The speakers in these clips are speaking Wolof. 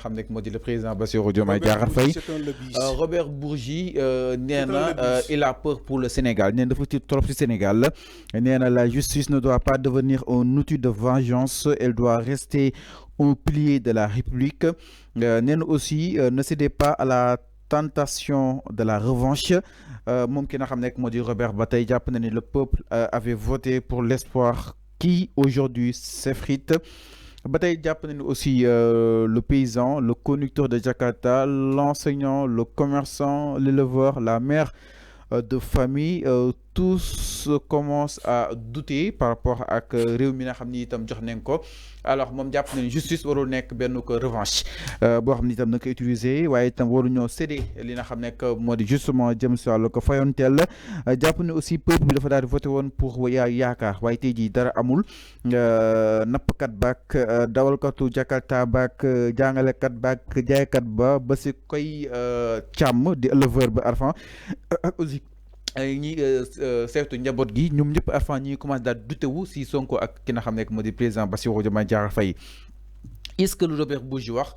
xam ne moo di le président Bassirou Diomaye Diakhar Faye Robert Bourgi nee na il a peur pour le Sénégal nee na dafa tiit trop ci Sénégal nee na la justice ne doit pas devenir un outil de vengeance, elle doit rester un pilier de la République. nee na aussi ne cédez pas à la tentation de la revanche. moom ki nga xam ne moo di Robert ba tey jàpp na ni le peuple avait voté pour l'espoir qui aujourd'hui s'effrite. ba tey jàpp na ni aussi le paysan, le conducteur de Jakarta, l'enseignant, le commerçant, l'éleveur, la mère de famille, tous commencent à douter par rapport ak réew mi nga xam ni itam jox nañ ko. alors moom jàpp na ni justice warul nekk benn ko revanche boo xam ni itam na ko utiliser waaye itam waruñoo cédé li nga xam ne moo di justement jëm si wàllu ko fayonteel jàpp ne aussi peuple bi dafa daal di voté woon pour yaakaar waaye tey jii dara amul. nappkat baak dawalkatu Jakarta baak jàngalekat baak jaaykat ba si koy càmm di éleveur ba arfan ak aussi ñi seetu njaboot gi ñoom ñëpp avant ñi commencé daal douté wu si Sonko ak ki nga xam ne moo di président Bassirou Diomaye Diakhar Faye. est-ce que lu Robert Bourgi wax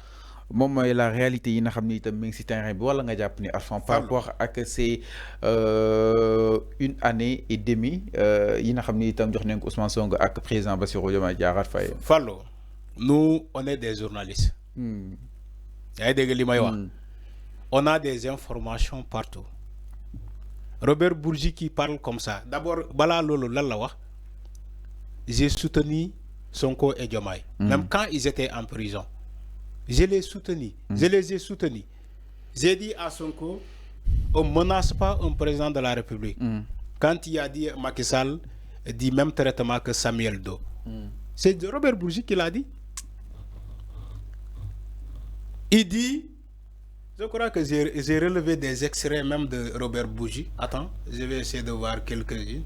moom mooy la réalité yi nga xam ni itam mi ngi si terrain bi wala nga jàpp ni avant par rapport ak ces 1 année et demie yi nga xam ni itam jox nañ ko Ousmane Sonko ak président Bassirou Diomaye Diakhar Faye. Fallou, nous on est des journalistes. yaa ngi dégg li may wax. On a des informations partout. Robert Bourgi qui parle comme ça. D'abord, bala lolo lan la wax. J'ai soutenu Sonko et Diomaye. Même quand ils étaient en prison. Je les soutenus. Je les ai soutenus. J'ai dit à Sonko, on ne menace pas un président de la République. Quand il a dit Macky Sall dit même traitement que Samuel Doe. C'est Robert Bourgi qui l'a dit. Il dit, je crois que j'ai relevé des extraits même de Robert Bourgi. Attends, je vais essayer de voir quelques-uns.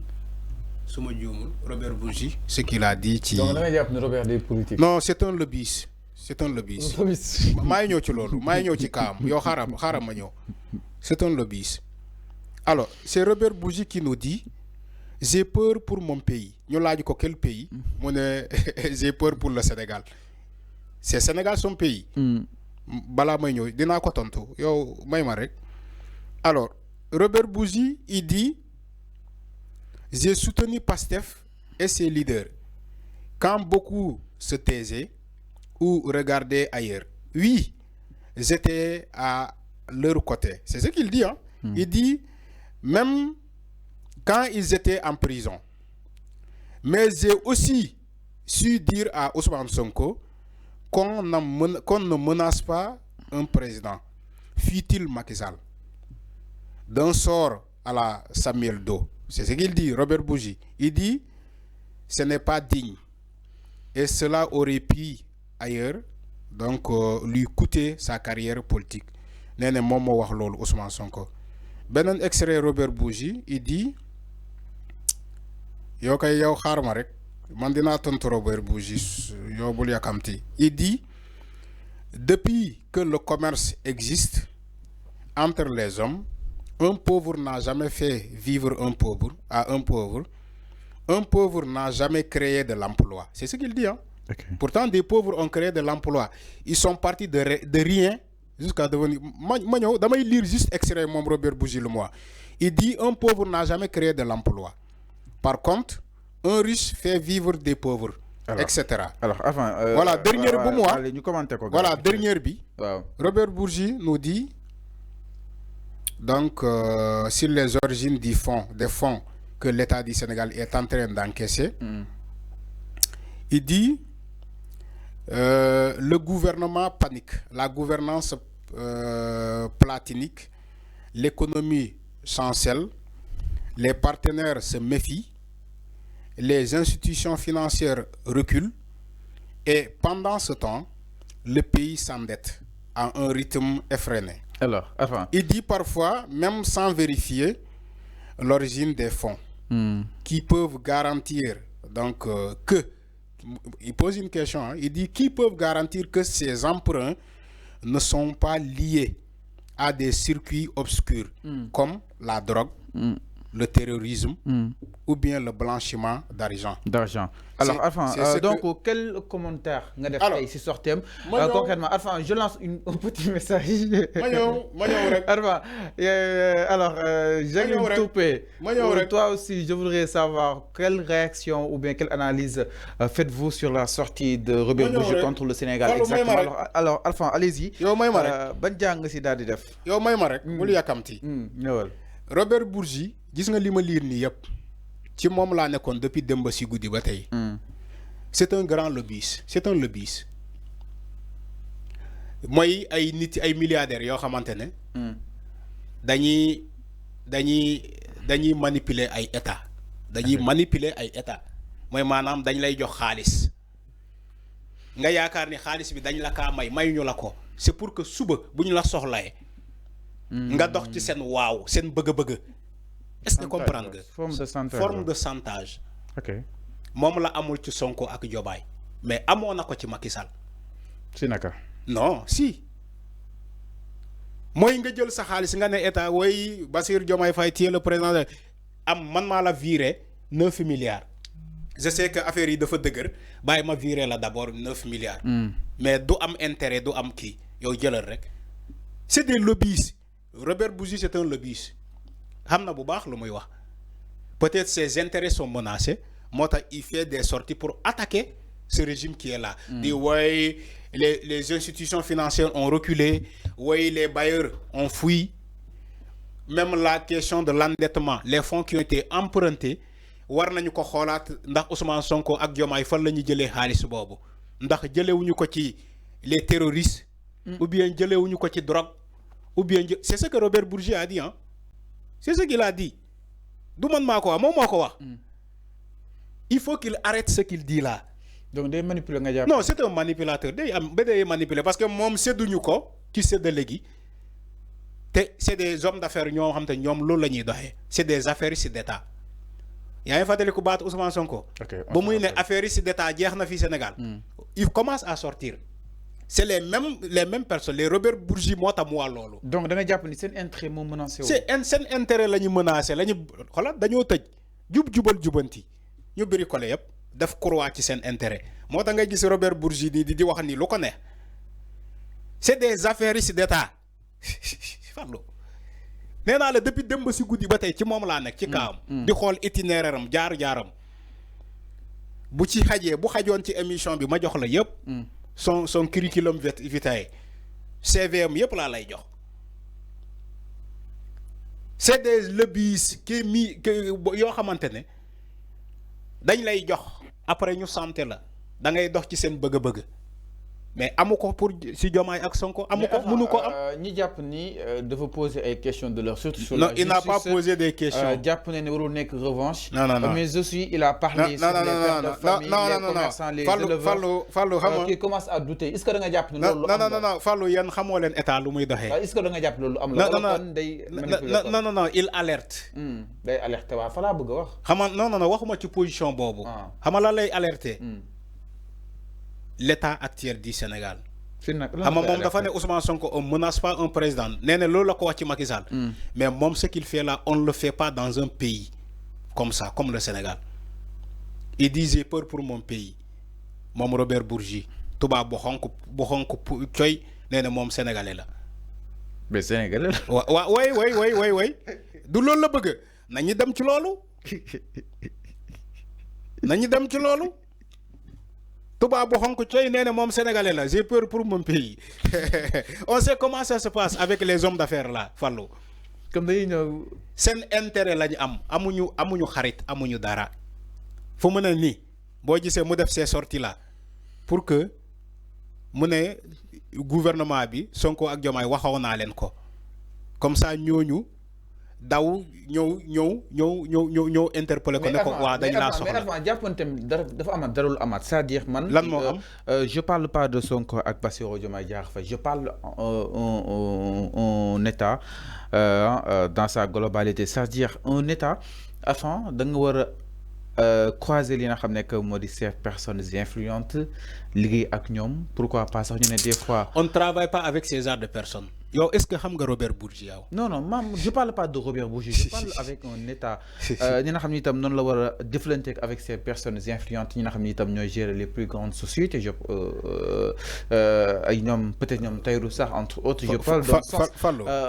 Robert Bourgi, ce qu'il a dit. Donc, Robert des politiques. Non, c'est un lobbyiste. C'est un lobbyiste. C'est un lobbyiste. Alors, c'est Robert Bourgi qui nous dit, j'ai peur pour mon pays. Nous l'avons dit quel pays? J'ai peur pour le Sénégal. C'est Sénégal son pays. Alors, Robert Bourgi, il dit, j'ai soutenu Pastef et ses leaders quand beaucoup se taisaient ou regardaient ailleurs. Oui, j'étais à leur côté. C'est ce qu'il dit. Hein? Il dit, même quand ils étaient en prison. Mais j'ai aussi su dire à Ousmane Sonko qu'on ne menace pas un président, fut-il Macky Sall, d'un sort à la Samuel Doe. C'est ce qu'il dit, Robert Bourgi. Il dit, ce n'est pas digne. Et cela aurait pu, ailleurs, donc, lui coûter sa carrière politique. Néné Momo wax lolu Ousmane Sonko. Benen extrait Robert Bourgi, il dit, yow kay yow xarma rek, man dina tontu Robert Bourgi, yow bul yakamti. Il dit, depuis que le commerce existe entre les hommes, un pauvre n'a jamais fait vivre un pauvre à un pauvre. Un pauvre n'a jamais créé de l'emploi. C'est ce qu'il dit. Hein? Okay. Pourtant, des pauvres ont créé de l'emploi. Ils sont partis de rien jusqu'à devenir... Je lire juste extrait mon Robert Bourgi le mois. Il dit, un pauvre n'a jamais créé de l'emploi. Par contre, un riche fait vivre des pauvres, alors, etc. Alors, avant... voilà, dernière pour moi. Allez, nous commentons. Voilà, dernière bi. Wow. Robert Bourgi nous dit... Donc, sur les origines des fonds que l'État du Sénégal est en train d'encaisser, il dit le gouvernement panique, la gouvernance platinique, l'économie chancelle, les partenaires se méfient, les institutions financières reculent et pendant ce temps, le pays s'endette à un rythme effréné. Alors, enfin. Il dit parfois, même sans vérifier l'origine des fonds, qui peuvent garantir donc que, il pose une question, hein, il dit qui peuvent garantir que ces emprunts ne sont pas liés à des circuits obscurs comme la drogue, le terrorisme ou bien le blanchiment d'argent. Alors, Arfan, donc, quel commentaire vous avez fait sur ce thème? Concrètement, Arfan, je lance un petit message. Arfan, alors, Jacqueline Toupé, toi aussi, je voudrais savoir quelle réaction ou bien quelle analyse faites-vous sur la sortie de Robert Bourgi contre le Sénégal exactement. Alors, Arfan, allez-y. Ban jang si daal di def. Yow may ma rek bul yakamti. Robert Bourgi, gis nga li ma lire ni yépp ci mom la nekkoon depuis démb si guddi ba tey. C'est un grand lobbyiste, c'est un lobbyiste. Mooy ay nit ay milliardaires yoo xamante ne. dañuy manipuler ay état. dañuy manipuler ay état. mooy maanaam dañ lay jox xaalis. nga yaakaar ni xaalis bi dañ la kaa mayuñu la ko. C'est pour que suba bu ñu la soxlaye nga dox ci seen waaw seen bëgg-bëgg. Est-ce que comprendre nga? Forme de chantage. Ok. Moom la amul ci Sonko ak Diomaye mais amoon na ko ci Macky Sall. Si naka. Non si. mooy nga jël sa xaalis nga ne état woy Bassirou Diomaye Faye tu es le président man maa la viré 9 milliards. Je sais que affaire yi dafa dëgër bàyyi ma viré la d'abord 9 milliards. Mais du am intérêt du am kii yow jëlal rek. C'est des lobbyistes. Robert Bourgi c'est un lobbyiste. Xam na bu baax lu muy wax. Peut-être ses intérêts sont menacés. Moo tax il fait des sorties pour attaquer ce régime qui est là. Dit ouais, les institutions financières ont reculé, ouais, les bailleurs ont fui. Même la question de l'endettement, les fonds qui ont été empruntés, war nañu ko xoolaat ndax Ousmane Sonko ak Diomaye fan la ñu jëlee xaalis boobu. Ndax jëlewuñu ko ci les terroristes, ou bien jëlewuñu ko ci drogue, ou bien c'est ce que Robert Bourgi a dit, hein. C'est ce qu'il a dit. Du man maa ko wax moom moo ko wax. Il faut qu'il arrête ce qu'il dit là. Donc day manipuler nga jàpp. Non, c'est un manipulateur. Day manipuler parce que moom sédduñu ko ci sédd léegi. Te c'est des hommes d'affaires ñoo xam te ñoom loolu la ñuy doxee. C'est des affairistes d'État. yaa ngi fàttali ku baat Ousmane Sonko. ba muy ne affairistes d'État jeex na fi Sénégal. Il commence à sortir. C'est les mêmes personnes, les Robert Bourgi moo tax mu wax loolu. Donc da nga jàpp ni seen intérêt moo menacé. C'est seen intérêt la ñu menacé la ñu xoolal dañoo tëj jubal jubanti ñu bëri collé yëpp def croix ci seen intérêt moo tax nga gis Robert Bourgi di wax ni lu ko neex. C'est des affairistes d'État. Fallu nee naa la depuis démb si guddi ba tey ci moom laa nekk ci kaam. di xool itinéraire am jaaram bu ci xajee bu xajoon ci émission bi ma jox la yëpp. son curriculum vitae CVM yëpp laa lay jox. C'est des lobbyistes qui yoo xamante ne dañ lay jox après ñu santé la da ngay dox ci seen bëgg-bëgg mais amu ko pour si Diomaye ak Sonko amu ko mënu ko am. ñi jàpp ni dafa poser ay questions de leur surtout sur non la il n'a pas posé des questions. jàpp ne warul nekk revanche. non mais aussi il a parlé sur les pères de famille les commerçants les éleveurs Fallou xam qui commence à douter est-ce que da nga jàpp ne loolu non Fallou yéen xamoo leen état lu muy doxee. est-ce que da nga jàpp loolu am la wala kon day non il alerte. day alerter waaw fa laa bëgg a wax. xam nga non waxuma ci position boobu. xam nga lan lay alerter. L'état actuel du Sénégal. xam nga moom dafa ne Ousmane Sonko on menace pas un président nee na loolu la ko wax ci Macky Sall. Mais moom ce qu'il fait là on ne le fait pas dans un pays comme ça comme le Sénégal. Il disait peur pour mon pays moom Robert Bourgi tubaab bu xonk coy nee na moom sénégalais la. mais sénégalais la. waaw way du loolu la bëgg nañu dem ci loolu. nañu dem ci loolu. tubaab bu xonk coy nee na moom sénégalais la j'ai peur pour mon pays. On sait comment ça se passe avec les hommes d'affaires là Fallou. comme dañuy ñëw. seen intérêt la ñu am amuñu xarit amuñu dara fu mu ne nii boo gisee mu def ces sorties là pour que mu ne gouvernement bi Sonko ak Diomaye waxaw naa leen ko comme ça ñooñu daw ñëw interpeller ko ne ko waa dañ laa soxla mais jàppanteem dafa amaat darul amaat c'est-à-dire man. lan moo am je parle pas de Sonko ak Bassirou Diomaye Diakhar Faye je parle un état dans sa globalité c'est-à-dire un état enfin da nga war a croiser li nga xam ne que moo di ces personnes influentes liggéey ak ñoom pourquoi pas sax ñu ne des fois. on ne travaille pas avec ces genres de personnes. Yo, est-ce que xam nga Robert Bourgi yow? Non, non, je parle pas de Robert Bourgi, je parle avec un État. Ñi nga xam ni tam noonu la war a jëflante avec ces personnes influentes ñi nga xam ni tam ñooy gérer les plus grandes sociétés ay ñoom peut-être ñoom Tahirou Sarr entre autres. Je parle dans ce sens.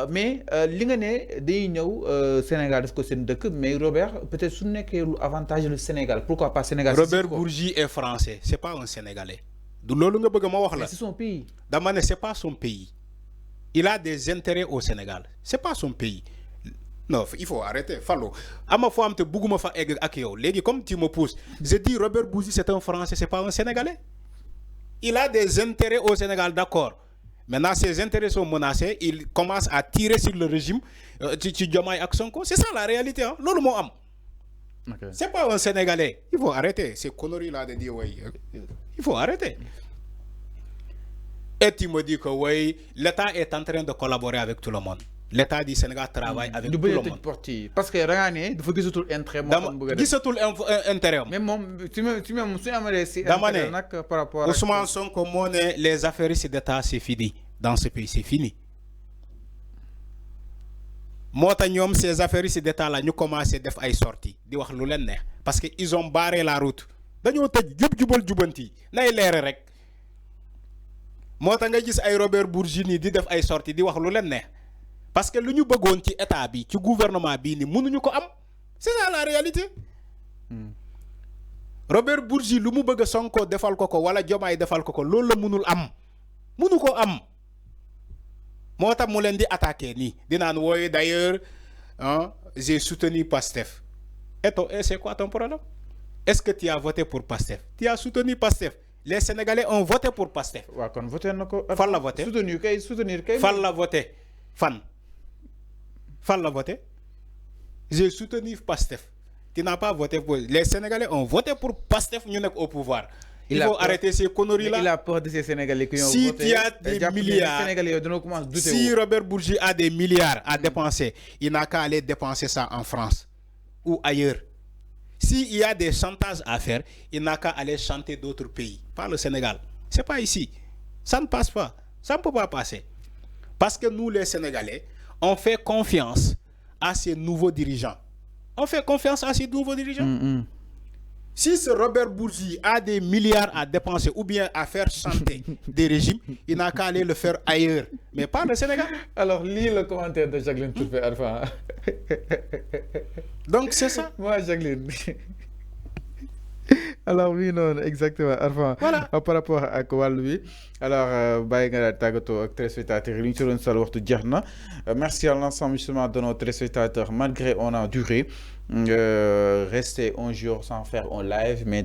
Mais li nga ne day ñëw Sénégal def ko seen dëkk mais Robert peut-être su nekkee lu avantage le Sénégal pourquoi pas Sénégal. Robert Bourgi est français, c'est pas un Sénégalais. Du loolu nga bëgg ma wax la. C'est son pays. Dama ne c'est pas son pays. Il a des intérêts au Sénégal. C'est pas son pays. Non, il faut arrêter. Fallo. À ma fois, je ne fa egg ak yow. Légui, comme tu me pousses, je dis Robert Bourgi, c'est un Français, c'est pas un Sénégalais. Il a des intérêts au Sénégal, d'accord. Maintenant, ses intérêts sont menacés. Il commence à tirer sur le régime. C'est ça la réalité. Hein? Lolo mo am. Okay. C'est pas un Sénégalais. Il faut arrêter. Ces conneries-là de dire, oui. Il faut arrêter. Et tu me dis que oui, l'État est en train de collaborer avec tout le monde. L'État du Sénégal travaille avec tout le monde. Parce que rien il faut que tout intérêt. Gisatul intérêt. Mais tu par rapport à Ousmane Sonko moo ne les affaires d'État c'est fini dans ce pays, c'est fini. Moo tax ñoom ces affaires d'État là ñu commencé def ay sorties di wax lu leen neex parce que ils ont barré la route. Dañoo tëj jubal jubanti nay leere rek. Moo tax nga gis ay Robert Bourgi ni di def ay sorties di wax lu leen neex parce que lu ñu bëggoon ci état bi ci gouvernement bi ni mënuñu ko am c'est ça la réalité. Robert Bourgi lu mu bëgg Sonko defal ko wala Diomaye defal ko loolu la mënul am mënu ko am moo tax mu leen di attaquer nii di naan wooye d'ailleurs hein, j'ai soutenu Pastef et c'est quoi ton problème? Est-ce que tu as voté pour Pastef? Tu as soutenu Pastef. Les Sénégalais ont voté pour Pastef. Ouais, quand voté nako. Fan la voté. Soutenir kay. Fan la voté. Fan la voté. J'ai soutenu Pastef. Tu n'as pas voté pour. Les Sénégalais ont voté pour Pastef, nous sommes au pouvoir. Il faut arrêter ces conneries-là. Il a peur de ces Sénégalais qui ont voté. Si tu as des milliards, si Robert Bourgi a des milliards à dépenser, il n'a qu'à aller dépenser ça en France ou ailleurs. S'il y a des chantages à faire, il n'a qu'à aller chanter d'autres pays, pas le Sénégal. Ce n'est pas ici. Ça ne passe pas. Ça ne peut pas passer. Parce que nous, les Sénégalais, on fait confiance à ces nouveaux dirigeants. On fait confiance à ces nouveaux dirigeants. Si ce Robert Bourgi a des milliards à dépenser ou bien à faire chanter des régimes, il n'a qu'à aller le faire ailleurs, mais pas le Sénégal. Alors, lis le commentaire de Jacqueline Touré Arfan. Donc, c'est ça. Moi, Jacqueline. Alors, oui, non, exactement. Arfan, voilà. Par rapport à quoi lui. Alors, merci à l'ensemble justement de nos téléspectateurs, malgré on a duré. Rester un jour sans faire un live, mais